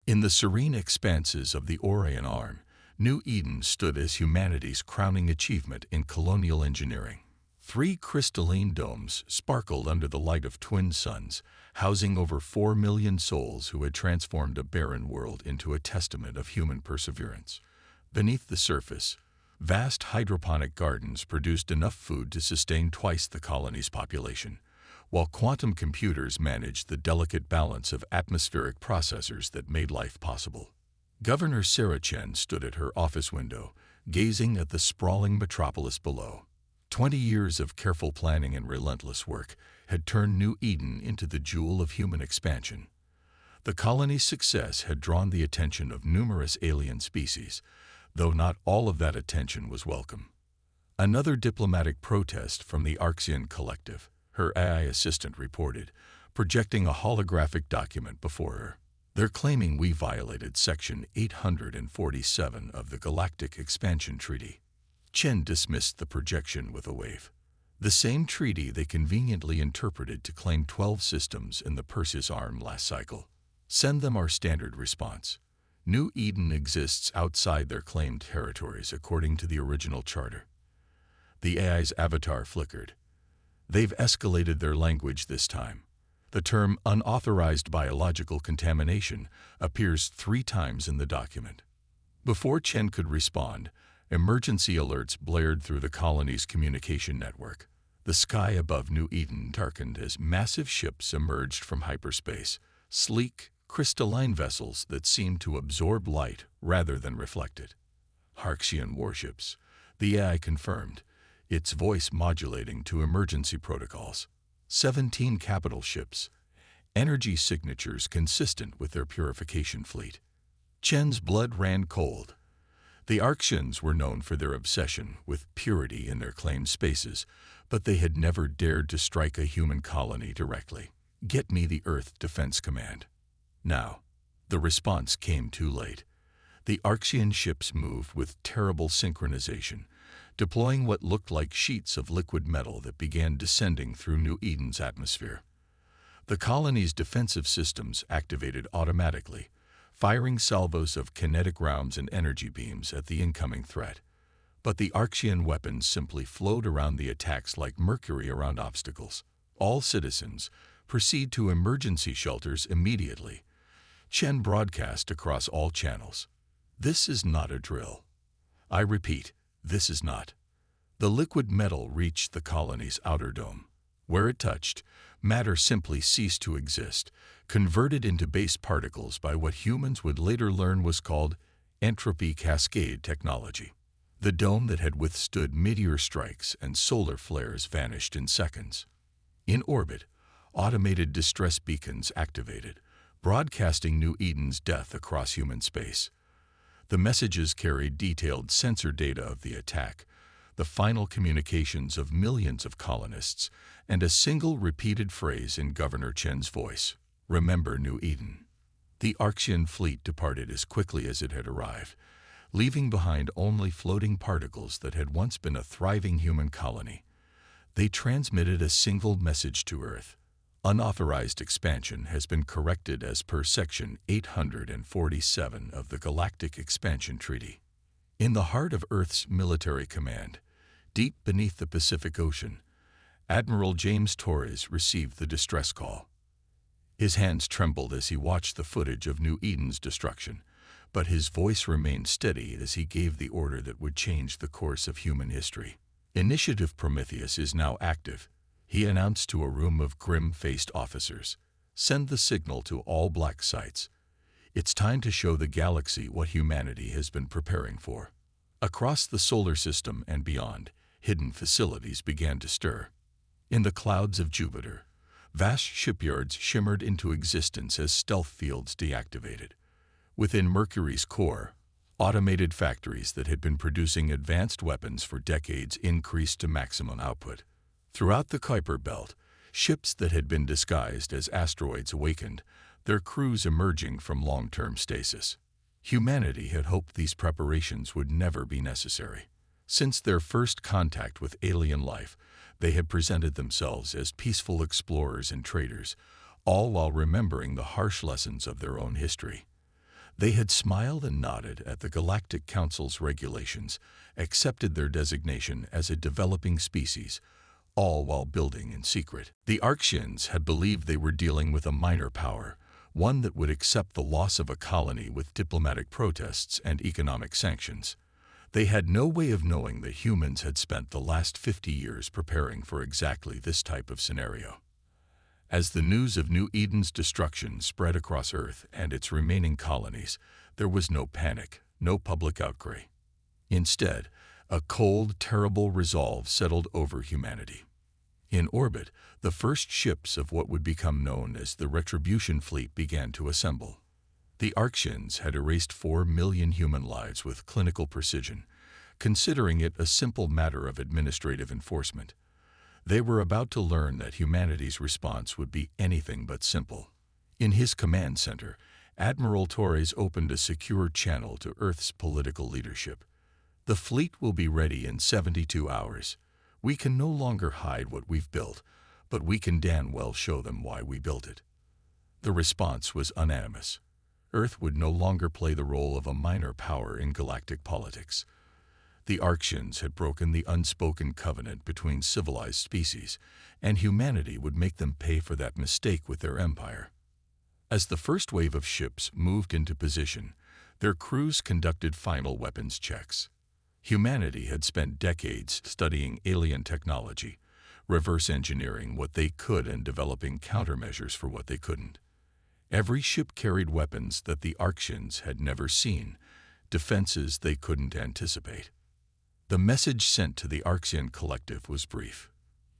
In the serene expanses of the Orion Arm, New Eden stood as humanity's crowning achievement in colonial engineering. 3 crystalline domes sparkled under the light of twin suns, housing over 4 million souls who had transformed a barren world into a testament of human perseverance. Beneath the surface, vast hydroponic gardens produced enough food to sustain twice the colony's population, while quantum computers managed the delicate balance of atmospheric processors that made life possible. Governor Sarah Chen stood at her office window, gazing at the sprawling metropolis below. 20 years of careful planning and relentless work had turned New Eden into the jewel of human expansion. The colony's success had drawn the attention of numerous alien species, though not all of that attention was welcome. Another diplomatic protest from the Arxian Collective, her AI assistant reported, projecting a holographic document before her. They're claiming we violated Section 847 of the Galactic Expansion Treaty. Chen dismissed the projection with a wave. The same treaty they conveniently interpreted to claim 12 systems in the Perseus Arm last cycle. Send them our standard response. New Eden exists outside their claimed territories according to the original charter. The AI's avatar flickered. They've escalated their language this time. The term unauthorized biological contamination appears 3 times in the document. Before Chen could respond, emergency alerts blared through the colony's communication network. The sky above New Eden darkened as massive ships emerged from hyperspace, sleek, crystalline vessels that seemed to absorb light rather than reflect it. Arxian warships, the AI confirmed, its voice modulating to emergency protocols. 17 capital ships, energy signatures consistent with their purification fleet. Chen's blood ran cold. The Arxians were known for their obsession with purity in their claimed spaces, but they had never dared to strike a human colony directly. Get me the Earth Defense Command. Now, the response came too late. The Arxian ships moved with terrible synchronization, deploying what looked like sheets of liquid metal that began descending through New Eden's atmosphere. The colony's defensive systems activated automatically, firing salvos of kinetic rounds and energy beams at the incoming threat. But the Arxian weapons simply flowed around the attacks like mercury around obstacles. All citizens, proceed to emergency shelters immediately. Chen broadcast across all channels. This is not a drill. I repeat, this is not. The liquid metal reached the colony's outer dome. Where it touched, matter simply ceased to exist, converted into base particles by what humans would later learn was called entropy cascade technology. The dome that had withstood meteor strikes and solar flares vanished in seconds. In orbit, automated distress beacons activated, broadcasting New Eden's death across human space. The messages carried detailed sensor data of the attack, the final communications of millions of colonists, and a single repeated phrase in Governor Chen's voice: "Remember New Eden." The Arxian fleet departed as quickly as it had arrived, leaving behind only floating particles that had once been a thriving human colony. They transmitted a single message to Earth: unauthorized expansion has been corrected as per Section 847 of the Galactic Expansion Treaty. In the heart of Earth's military command, deep beneath the Pacific Ocean, Admiral James Torres received the distress call. His hands trembled as he watched the footage of New Eden's destruction, but his voice remained steady as he gave the order that would change the course of human history. Initiative Prometheus is now active, he announced to a room of grim-faced officers. Send the signal to all black sites. It's time to show the galaxy what humanity has been preparing for. Across the solar system and beyond, hidden facilities began to stir. In the clouds of Jupiter, vast shipyards shimmered into existence as stealth fields deactivated. Within Mercury's core, automated factories that had been producing advanced weapons for decades increased to maximum output. Throughout the Kuiper Belt, ships that had been disguised as asteroids awakened, their crews emerging from long-term stasis. Humanity had hoped these preparations would never be necessary. Since their first contact with alien life, they had presented themselves as peaceful explorers and traders, all while remembering the harsh lessons of their own history. They had smiled and nodded at the Galactic Council's regulations, accepted their designation as a developing species, all while building in secret. The Arctians had believed they were dealing with a minor power, one that would accept the loss of a colony with diplomatic protests and economic sanctions. They had no way of knowing that humans had spent the last 50 years preparing for exactly this type of scenario. As the news of New Eden's destruction spread across Earth and its remaining colonies, there was no panic, no public outcry. Instead, a cold, terrible resolve settled over humanity. In orbit, the first ships of what would become known as the Retribution Fleet began to assemble. The Arctians had erased 4 million human lives with clinical precision, considering it a simple matter of administrative enforcement. They were about to learn that humanity's response would be anything but simple. In his command center, Admiral Torres opened a secure channel to Earth's political leadership. The fleet will be ready in 72 hours. We can no longer hide what we've built, but we can damn well show them why we built it. The response was unanimous. Earth would no longer play the role of a minor power in galactic politics. The Arctians had broken the unspoken covenant between civilized species, and humanity would make them pay for that mistake with their empire. As the first wave of ships moved into position, their crews conducted final weapons checks. Humanity had spent decades studying alien technology, reverse engineering what they could and developing countermeasures for what they couldn't. Every ship carried weapons that the Arctians had never seen, defenses they couldn't anticipate. The message sent to the Arctian collective was brief.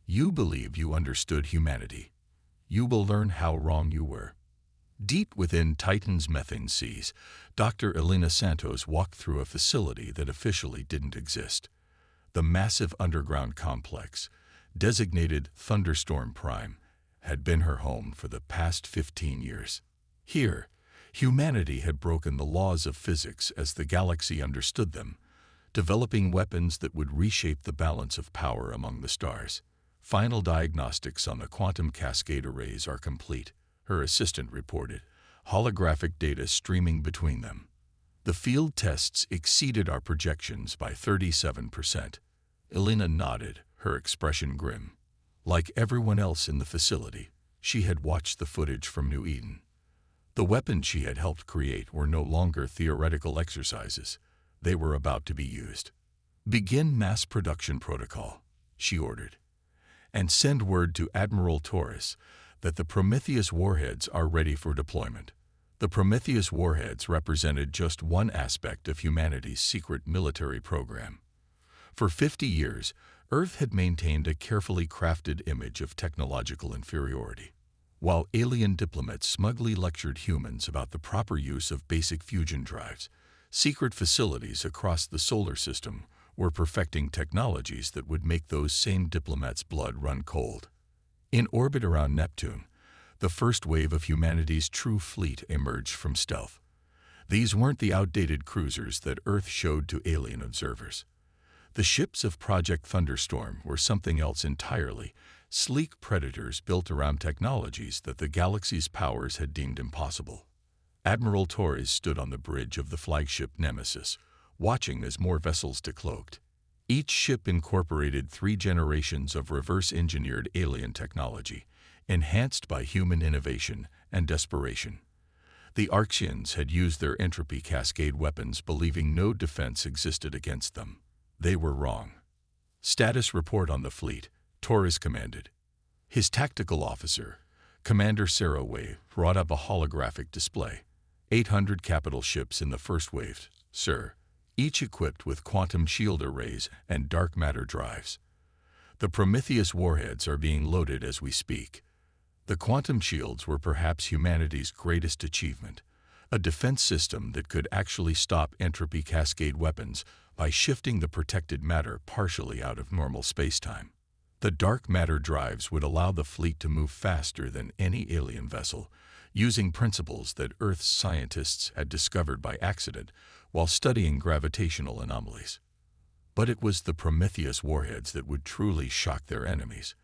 You believe you understood humanity. You will learn how wrong you were. Deep within Titan's methane seas, Dr. Elena Santos walked through a facility that officially didn't exist. The massive underground complex, designated Thunderstorm Prime, had been her home for the past 15 years. Here, humanity had broken the laws of physics as the galaxy understood them, developing weapons that would reshape the balance of power among the stars. Final diagnostics on the quantum cascade arrays are complete, her assistant reported, holographic data streaming between them. The field tests exceeded our projections by 37%. Elena nodded, her expression grim. Like everyone else in the facility, she had watched the footage from New Eden. The weapons she had helped create were no longer theoretical exercises. They were about to be used. Begin mass production protocol, she ordered, and send word to Admiral Torres that the Prometheus warheads are ready for deployment. The Prometheus warheads represented just one aspect of humanity's secret military program. For 50 years, Earth had maintained a carefully crafted image of technological inferiority. While alien diplomats smugly lectured humans about the proper use of basic fusion drives, secret facilities across the solar system were perfecting technologies that would make those same diplomats' blood run cold. In orbit around Neptune, the first wave of humanity's true fleet emerged from stealth. These weren't the outdated cruisers that Earth showed to alien observers. The ships of Project Thunderstorm were something else entirely, sleek predators built around technologies that the galaxy's powers had deemed impossible. Admiral Torres stood on the bridge of the flagship Nemesis, watching as more vessels decloaked. Each ship incorporated 3 generations of reverse-engineered alien technology, enhanced by human innovation and desperation. The Arctians had used their entropy cascade weapons, believing no defense existed against them. They were wrong. Status report on the fleet, Torres commanded. His tactical officer, Commander Saraway, brought up a holographic display. 800 capital ships in the first wave, sir, each equipped with quantum shield arrays and dark matter drives. The Prometheus warheads are being loaded as we speak. The quantum shields were perhaps humanity's greatest achievement, a defense system that could actually stop entropy cascade weapons by shifting the protected matter partially out of normal spacetime. The dark matter drives would allow the fleet to move faster than any alien vessel, using principles that Earth's scientists had discovered by accident while studying gravitational anomalies. But it was the Prometheus warheads that would truly shock their enemies.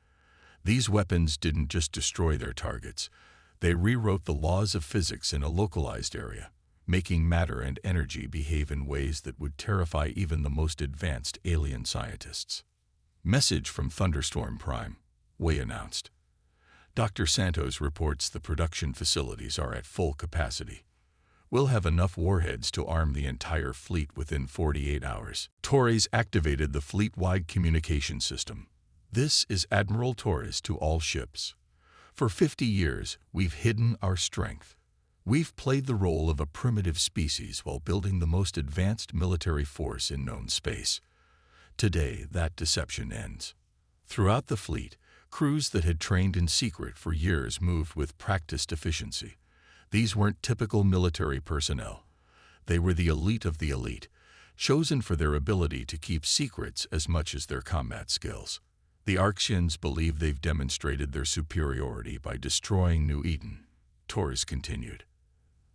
These weapons didn't just destroy their targets, they rewrote the laws of physics in a localized area, making matter and energy behave in ways that would terrify even the most advanced alien scientists. Message from Thunderstorm Prime, Way announced. Dr. Santos reports the production facilities are at full capacity. We'll have enough warheads to arm the entire fleet within 48 hours. Torres activated the fleet-wide communication system. This is Admiral Torres to all ships. For 50 years, we've hidden our strength. We've played the role of a primitive species while building the most advanced military force in known space. Today, that deception ends. Throughout the fleet, crews that had trained in secret for years moved with practiced efficiency. These weren't typical military personnel. They were the elite of the elite, chosen for their ability to keep secrets as much as their combat skills. The Arxians believe they've demonstrated their superiority by destroying New Eden. Torres continued.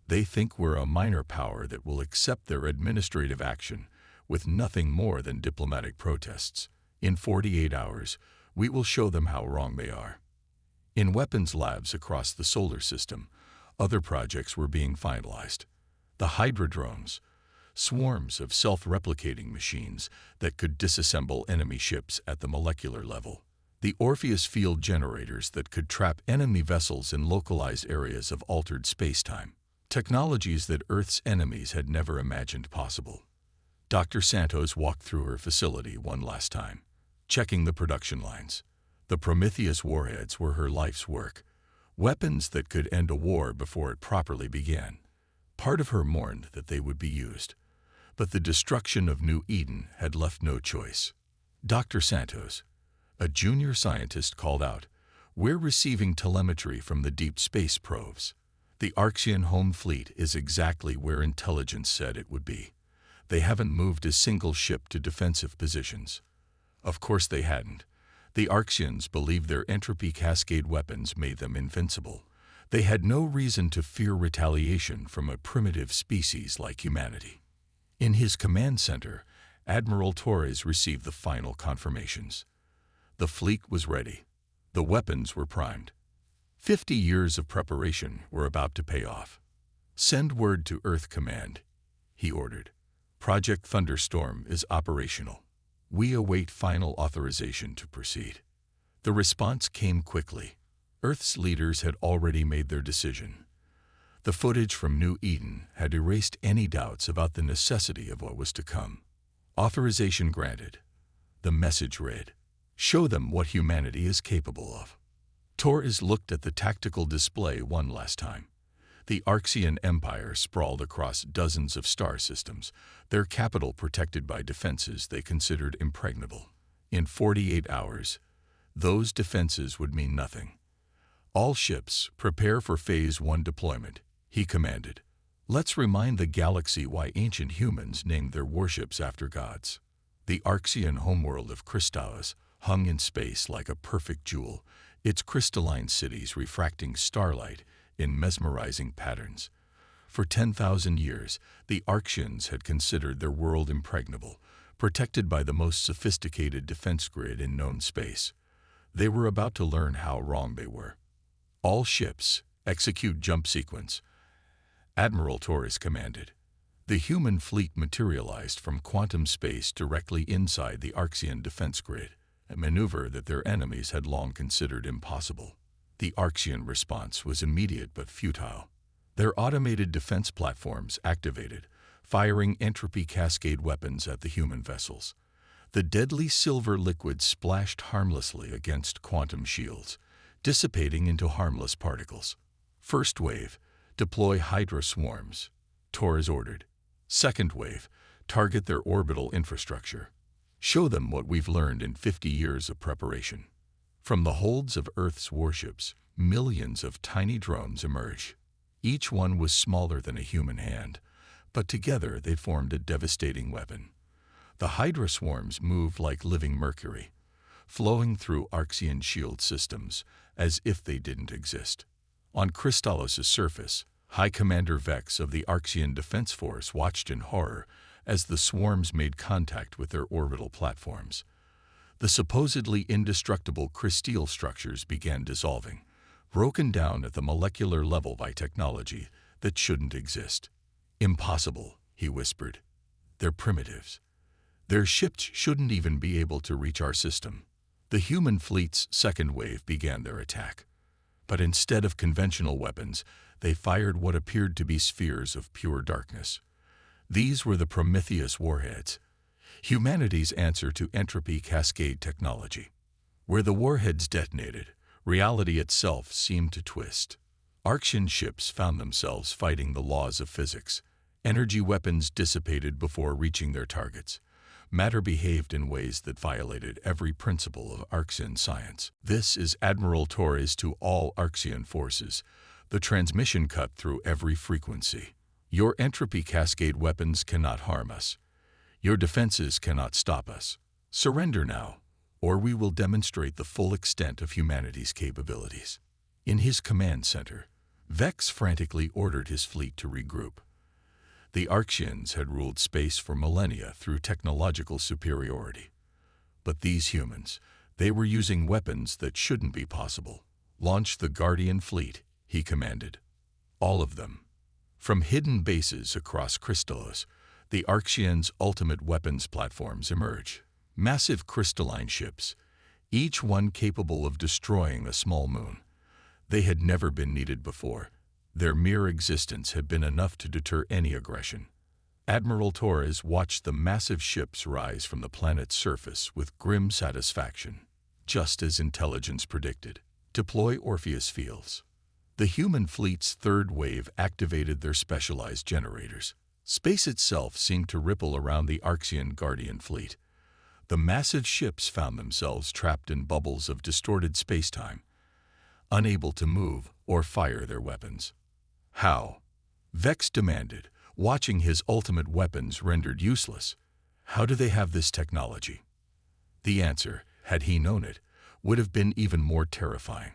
They think we're a minor power that will accept their administrative action with nothing more than diplomatic protests. In 48 hours, we will show them how wrong they are. In weapons labs across the solar system, other projects were being finalized. The Hydra drones, swarms of self-replicating machines that could disassemble enemy ships at the molecular level. The Orpheus field generators that could trap enemy vessels in localized areas of altered space-time. Technologies that Earth's enemies had never imagined possible. Dr. Santos walked through her facility one last time, checking the production lines. The Prometheus warheads were her life's work, weapons that could end a war before it properly began. Part of her mourned that they would be used, but the destruction of New Eden had left no choice. Dr. Santos, a junior scientist, called out, "We're receiving telemetry from the deep space probes. The Arxian home fleet is exactly where intelligence said it would be. They haven't moved a single ship to defensive positions." Of course they hadn't. The Arxians believed their entropy cascade weapons made them invincible. They had no reason to fear retaliation from a primitive species like humanity. In his command center, Admiral Torres received the final confirmations. The fleet was ready. The weapons were primed. 50 years of preparation were about to pay off. "Send word to Earth Command," he ordered. "Project Thunderstorm is operational. We await final authorization to proceed." The response came quickly. Earth's leaders had already made their decision. The footage from New Eden had erased any doubts about the necessity of what was to come. Authorization granted. The message read, "Show them what humanity is capable of." Torres looked at the tactical display one last time. The Arxian Empire sprawled across dozens of star systems, their capital protected by defenses they considered impregnable. In 48 hours, those defenses would mean nothing. "All ships, prepare for Phase 1 deployment," he commanded. "Let's remind the galaxy why ancient humans named their warships after gods." The Arxian homeworld of Crystallis hung in space like a perfect jewel, its crystalline cities refracting starlight in mesmerizing patterns. For 10,000 years, the Arxians had considered their world impregnable, protected by the most sophisticated defense grid in known space. They were about to learn how wrong they were. "All ships, execute jump sequence," Admiral Torres commanded. The human fleet materialized from quantum space directly inside the Arxian defense grid, a maneuver that their enemies had long considered impossible. The Arxian response was immediate but futile. Their automated defense platforms activated, firing entropy cascade weapons at the human vessels. The deadly silver liquid splashed harmlessly against quantum shields, dissipating into harmless particles. "First wave, deploy Hydra swarms," Torres ordered. "Second wave, target their orbital infrastructure. Show them what we've learned in 50 years of preparation." From the holds of Earth's warships, millions of tiny drones emerged. Each one was smaller than a human hand, but together they formed a devastating weapon. The Hydra swarms moved like living mercury, flowing through Arxian shield systems as if they didn't exist. On Crystallis' surface, High Commander Vex of the Arxian Defense Force watched in horror as the swarms made contact with their orbital platforms. The supposedly indestructible crystal structures began dissolving, broken down at the molecular level by technology that shouldn't exist. "Impossible," he whispered. "They're primitives. Their ships shouldn't even be able to reach our system." The human fleet's second wave began their attack. But instead of conventional weapons, they fired what appeared to be spheres of pure darkness. These were the Prometheus warheads, humanity's answer to entropy cascade technology. Where the warheads detonated, reality itself seemed to twist. Archean ships found themselves fighting the laws of physics. Energy weapons dissipated before reaching their targets. Matter behaved in ways that violated every principle of Archean science. "This is Admiral Torres to all Archean forces. The transmission cut through every frequency. Your entropy cascade weapons cannot harm us. Your defenses cannot stop us. Surrender now, or we will demonstrate the full extent of humanity's capabilities." In his command center, Vex frantically ordered his fleet to regroup. The Archeans had ruled space for millennia through technological superiority. But these humans, they were using weapons that shouldn't be possible. "Launch the Guardian fleet," he commanded. All of them. From hidden bases across Crystallos, the Archeans' ultimate weapons platforms emerge. Massive crystalline ships, each one capable of destroying a small moon. They had never been needed before. Their mere existence had been enough to deter any aggression. Admiral Torres watched the massive ships rise from the planet's surface with grim satisfaction. Just as intelligence predicted. Deploy Orpheus fields. The human fleet's third wave activated their specialized generators. Space itself seemed to ripple around the Archean Guardian fleet. The massive ships found themselves trapped in bubbles of distorted spacetime, unable to move or fire their weapons. "How?" Vex demanded, watching his ultimate weapons rendered useless. "How do they have this technology?" The answer, had he known it, would have been even more terrifying.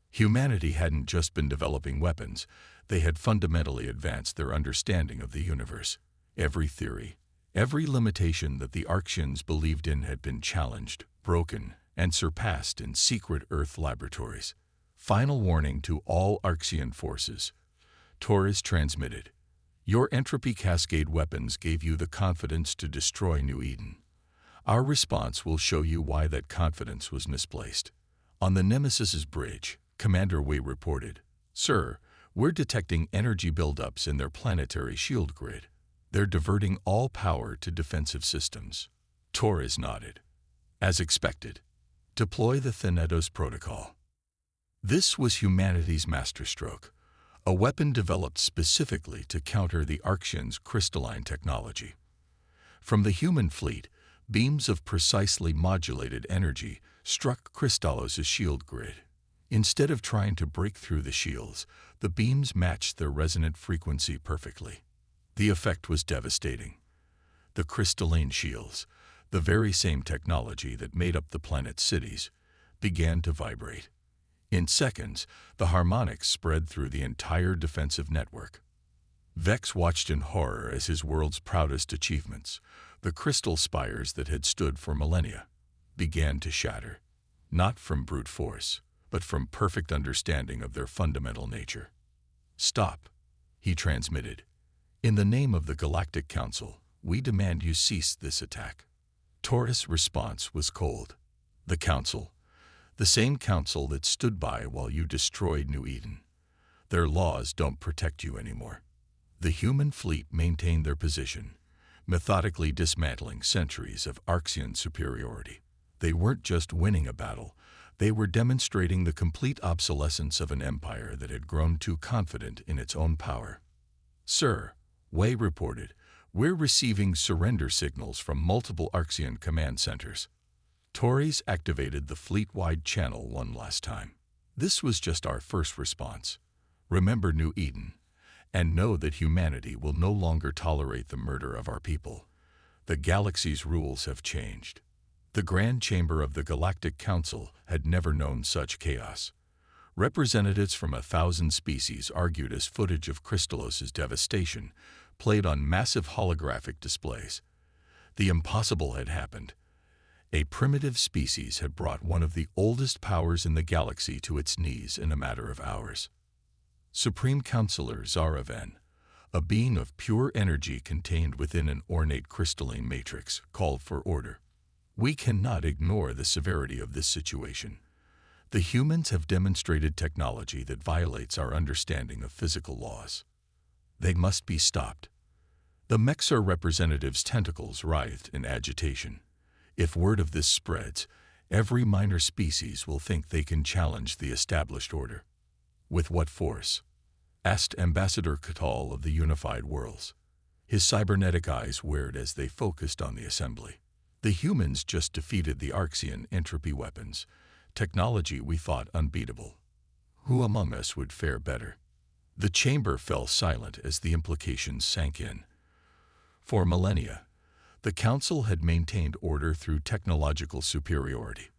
Humanity hadn't just been developing weapons, they had fundamentally advanced their understanding of the universe. Every theory, every limitation that the Archeans believed in had been challenged, broken, and surpassed in secret Earth laboratories. Final warning to all Archean forces. Torres transmitted. "Your entropy cascade weapons gave you the confidence to destroy New Eden. Our response will show you why that confidence was misplaced." On the Nemesis's bridge, Commander Wei reported, "Sir, we're detecting energy buildups in their planetary shield grid. They're diverting all power to defensive systems." Torres nodded. "As expected. Deploy the Thanatos Protocol." This was humanity's masterstroke, a weapon developed specifically to counter the Archeans' crystalline technology. From the human fleet, beams of precisely modulated energy struck Crystallos' shield grid. Instead of trying to break through the shields, the beams matched their resonant frequency perfectly. The effect was devastating. The crystalline shields, the very same technology that made up the planet's cities, began to vibrate. In seconds, the harmonics spread through the entire defensive network. Vex watched in horror as his world's proudest achievements, the crystal spires that had stood for millennia, began to shatter, not from brute force, but from perfect understanding of their fundamental nature. "Stop," he transmitted. "In the name of the Galactic Council, we demand you cease this attack." Torres' response was cold. "The Council? The same council that stood by while you destroyed New Eden. Their laws don't protect you anymore." The human fleet maintained their position, methodically dismantling centuries of Archean superiority. They weren't just winning a battle, they were demonstrating the complete obsolescence of an empire that had grown too confident in its own power. "Sir," Wei reported, "we're receiving surrender signals from multiple Archean command centers." Torres activated the fleet-wide channel one last time. "This was just our first response. Remember New Eden, and know that humanity will no longer tolerate the murder of our people. The galaxy's rules have changed." The Grand Chamber of the Galactic Council had never known such chaos. Representatives from 1,000 species argued as footage of Crystallos' devastation played on massive holographic displays. The impossible had happened. A primitive species had brought one of the oldest powers in the galaxy to its knees in a matter of hours. Supreme Counselor Zaraven, a being of pure energy contained within an ornate crystalline matrix, called for order. We cannot ignore the severity of this situation. The humans have demonstrated technology that violates our understanding of physical laws. They must be stopped. The Mexar representative's tentacles writhed in agitation. If word of this spreads, every minor species will think they can challenge the established order. With what force? Asked Ambassador Catal of the Unified Worlds. His cybernetic eyes whirred as they focused on the assembly. The humans just defeated the Arxian entropy weapons, technology we thought unbeatable. Who among us would fare better? The chamber fell silent as the implications sank in. For millennia, the Council had maintained order through technological superiority.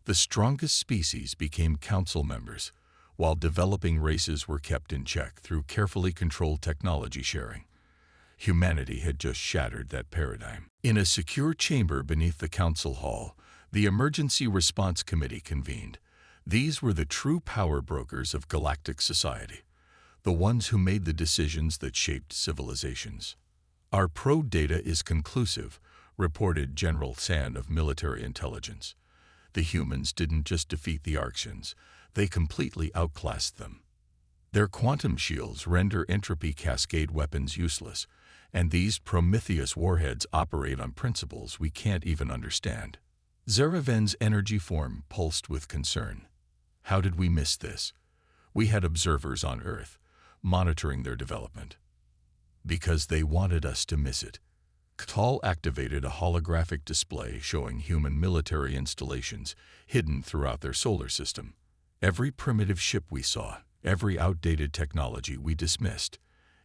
The strongest species became Council members, while developing races were kept in check through carefully controlled technology sharing. Humanity had just shattered that paradigm. In a secure chamber beneath the Council Hall, the Emergency Response Committee convened. These were the true power brokers of galactic society, the ones who made the decisions that shaped civilizations. Our probe data is conclusive, reported General Sand of Military Intelligence. The humans didn't just defeat the Arxians, they completely outclassed them. Their quantum shields render entropy cascade weapons useless, and these Prometheus warheads operate on principles we can't even understand. Zeraven's energy form pulsed with concern. How did we miss this? We had observers on Earth, monitoring their development. Because they wanted us to miss it. Catal activated a holographic display showing human military installations hidden throughout their solar system. Every primitive ship we saw, every outdated technology we dismissed,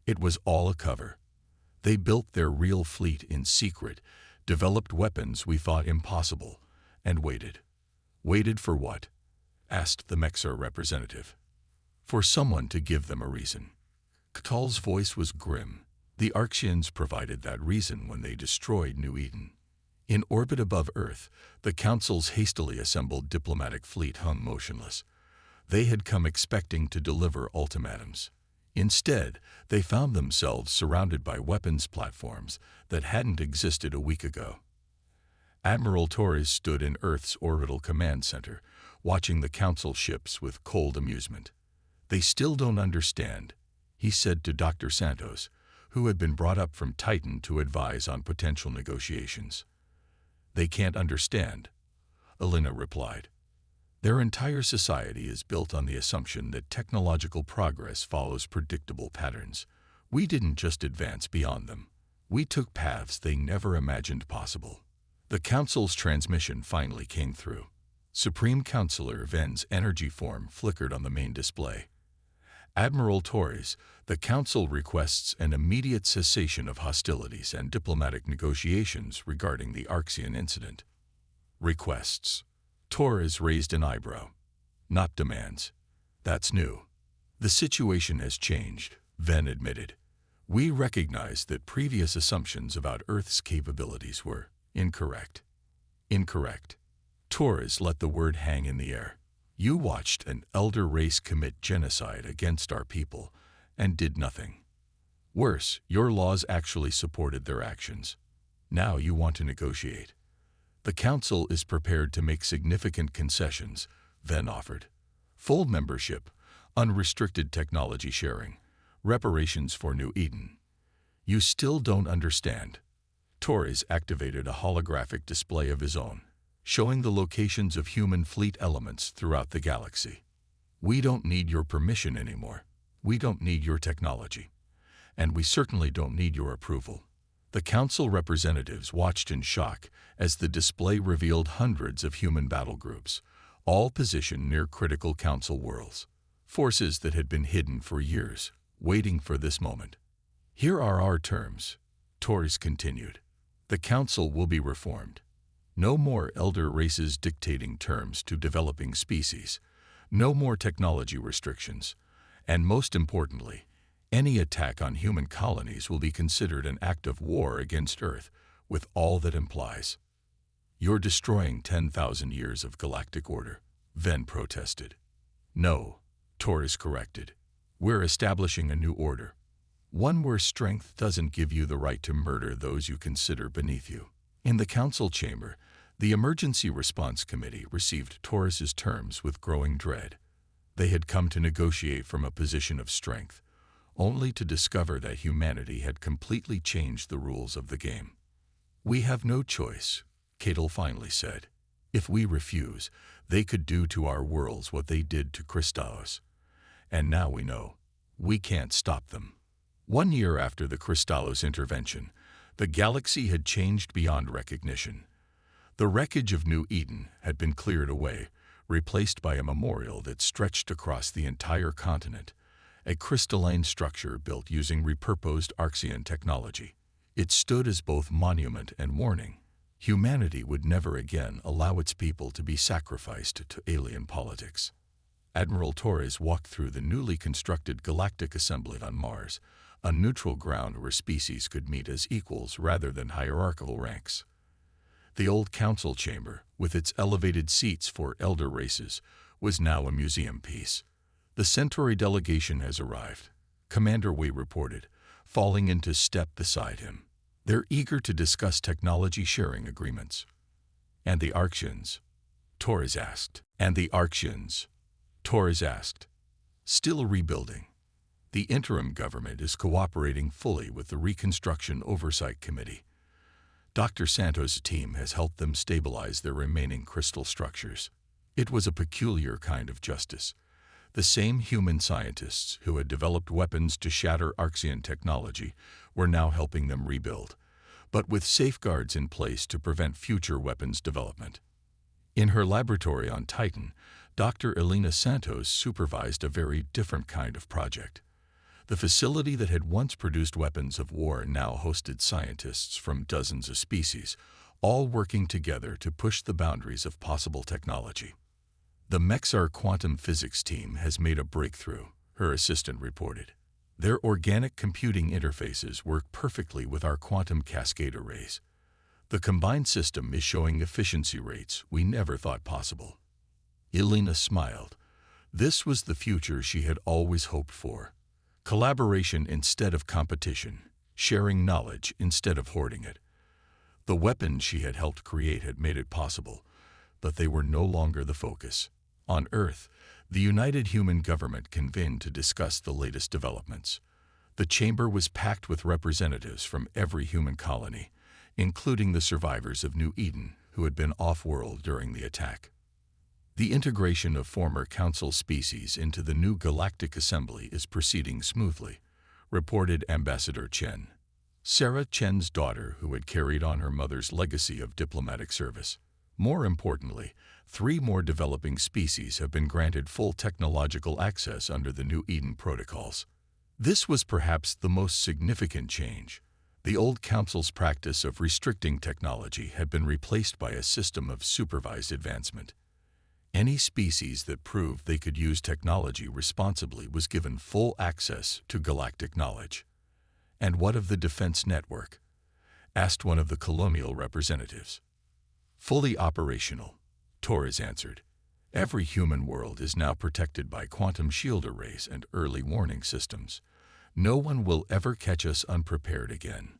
it was all a cover. They built their real fleet in secret, developed weapons we thought impossible, and waited. Waited for what? Asked the Mexar representative. For someone to give them a reason. Catal's voice was grim. The Arxians provided that reason when they destroyed New Eden. In orbit above Earth, the Council's hastily assembled diplomatic fleet hung motionless. They had come expecting to deliver ultimatums. Instead, they found themselves surrounded by weapons platforms that hadn't existed a week ago. Admiral Torres stood in Earth's orbital command center, watching the Council ships with cold amusement. They still don't understand, he said to Dr. Santos, who had been brought up from Titan to advise on potential negotiations. They can't understand, Elena replied. Their entire society is built on the assumption that technological progress follows predictable patterns. We didn't just advance beyond them. We took paths they never imagined possible. The Council's transmission finally came through. Supreme Counselor Ven's energy form flickered on the main display. Admiral Torres, the Council requests an immediate cessation of hostilities and diplomatic negotiations regarding the Arxian incident. Requests. Torres raised an eyebrow. Not demands. That's new. The situation has changed, Ven admitted. We recognize that previous assumptions about Earth's capabilities were incorrect. Incorrect. Torres let the word hang in the air. You watched an elder race commit genocide against our people and did nothing. Worse, your laws actually supported their actions. Now you want to negotiate. The Council is prepared to make significant concessions, Ven offered. Full membership, unrestricted technology sharing, reparations for New Eden. You still don't understand. Torres activated a holographic display of his own, showing the locations of human fleet elements throughout the galaxy. We don't need your permission anymore. We don't need your technology. And we certainly don't need your approval. The Council representatives watched in shock as the display revealed hundreds of human battle groups, all positioned near critical Council worlds. Forces that had been hidden for years, waiting for this moment. Here are our terms, Torres continued. The Council will be reformed. No more elder races dictating terms to developing species. No more technology restrictions. And most importantly, any attack on human colonies will be considered an act of war against Earth, with all that implies. You're destroying 10,000 years of galactic order, Ven protested. No, Torres corrected. We're establishing a new order. One where strength doesn't give you the right to murder those you consider beneath you. In the council chamber, the Emergency Response Committee received Taurus's terms with growing dread. They had come to negotiate from a position of strength, only to discover that humanity had completely changed the rules of the game. "We have no choice," Cato finally said. "If we refuse, they could do to our worlds what they did to Crystallos. And now we know. We can't stop them." 1 year after the Crystallos intervention, the galaxy had changed beyond recognition. The wreckage of New Eden had been cleared away, replaced by a memorial that stretched across the entire continent, a crystalline structure built using repurposed Arxean technology. It stood as both monument and warning. Humanity would never again allow its people to be sacrificed to alien politics. Admiral Torres walked through the newly constructed Galactic Assembly on Mars, a neutral ground where species could meet as equals rather than hierarchical ranks. The old council chamber, with its elevated seats for elder races, was now a museum piece. "The Centauri delegation has arrived," Commander Wei reported, falling into step beside him. "They're eager to discuss technology sharing agreements." "And the Arxians?" Torres asked. "And the Arxians?" Torres asked. "Still rebuilding. The interim government is cooperating fully with the Reconstruction Oversight Committee. Dr. Santos' team has helped them stabilize their remaining crystal structures." It was a peculiar kind of justice. The same human scientists who had developed weapons to shatter Arxian technology were now helping them rebuild, but with safeguards in place to prevent future weapons development. In her laboratory on Titan, Dr. Elena Santos supervised a very different kind of project. The facility that had once produced weapons of war now hosted scientists from dozens of species, all working together to push the boundaries of possible technology. "The Mexar quantum physics team has made a breakthrough," her assistant reported. "Their organic computing interfaces work perfectly with our quantum cascade arrays. The combined system is showing efficiency rates we never thought possible." Elena smiled. This was the future she had always hoped for. Collaboration instead of competition, sharing knowledge instead of hoarding it. The weapons she had helped create had made it possible, but they were no longer the focus. On Earth, the United Human Government convened to discuss the latest developments. The chamber was packed with representatives from every human colony, including the survivors of New Eden who had been off-world during the attack. "The integration of former Council species into the new Galactic Assembly is proceeding smoothly," reported Ambassador Chen, Sarah Chen's daughter who had carried on her mother's legacy of diplomatic service. More importantly, 3 more developing species have been granted full technological access under the New Eden protocols. This was perhaps the most significant change. The old Council's practice of restricting technology had been replaced by a system of supervised advancement. Any species that proved they could use technology responsibly was given full access to galactic knowledge. "And what of the defense network?" asked one of the colonial representatives. "Fully operational," Torres answered. "Every human world is now protected by quantum shield arrays and early warning systems. No one will ever catch us unprepared again."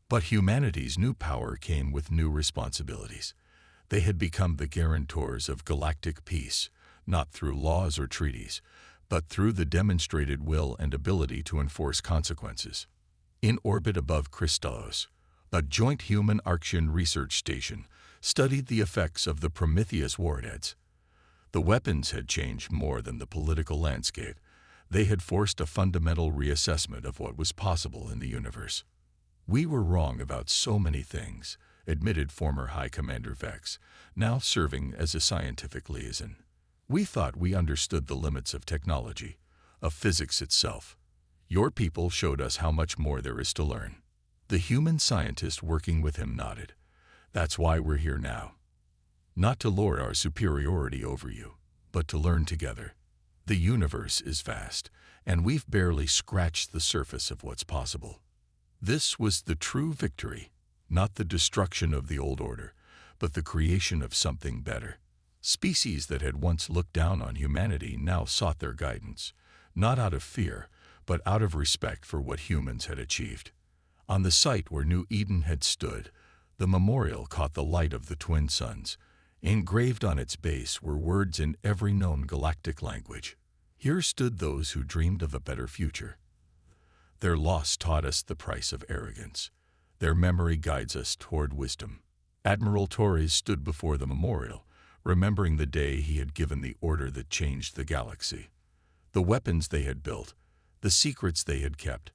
But humanity's new power came with new responsibilities. They had become the guarantors of galactic peace, not through laws or treaties, but through the demonstrated will and ability to enforce consequences. In orbit above Crystallos, a joint human Arxian research station studied the effects of the Prometheus warheads. The weapons had changed more than the political landscape. They had forced a fundamental reassessment of what was possible in the universe. "We were wrong about so many things," admitted former High Commander Vex, now serving as a scientific liaison. "We thought we understood the limits of technology, of physics itself. Your people showed us how much more there is to learn." The human scientist working with him nodded. "That's why we're here now. Not to lord our superiority over you, but to learn together. The universe is vast, and we've barely scratched the surface of what's possible." This was the true victory. Not the destruction of the old order, but the creation of something better. Species that had once looked down on humanity now sought their guidance, not out of fear, but out of respect for what humans had achieved. On the site where New Eden had stood, the memorial caught the light of the twin suns. Engraved on its base were words in every known galactic language. Here stood those who dreamed of a better future. Their loss taught us the price of arrogance. Their memory guides us toward wisdom. Admiral Torres stood before the memorial, remembering the day he had given the order that changed the galaxy. The weapons they had built, the secrets they had kept,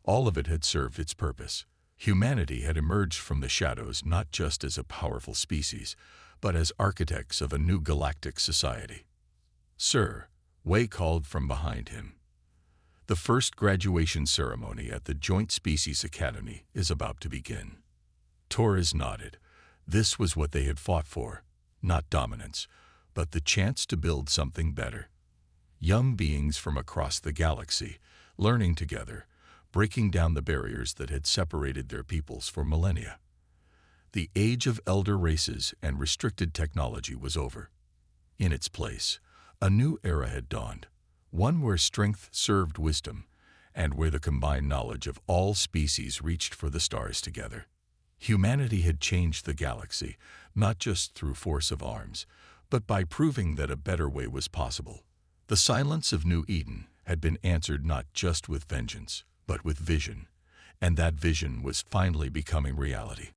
all of it had served its purpose. Humanity had emerged from the shadows not just as a powerful species, but as architects of a new galactic society. "Sir," Wei called from behind him. "The first graduation ceremony at the Joint Species Academy is about to begin." Torres nodded. This was what they had fought for, not dominance, but the chance to build something better. Young beings from across the galaxy, learning together, breaking down the barriers that had separated their peoples for millennia. The age of elder races and restricted technology was over. In its place, a new era had dawned, one where strength served wisdom, and where the combined knowledge of all species reached for the stars together. Humanity had changed the galaxy, not just through force of arms, but by proving that a better way was possible. The silence of New Eden had been answered not just with vengeance, but with vision, and that vision was finally becoming reality.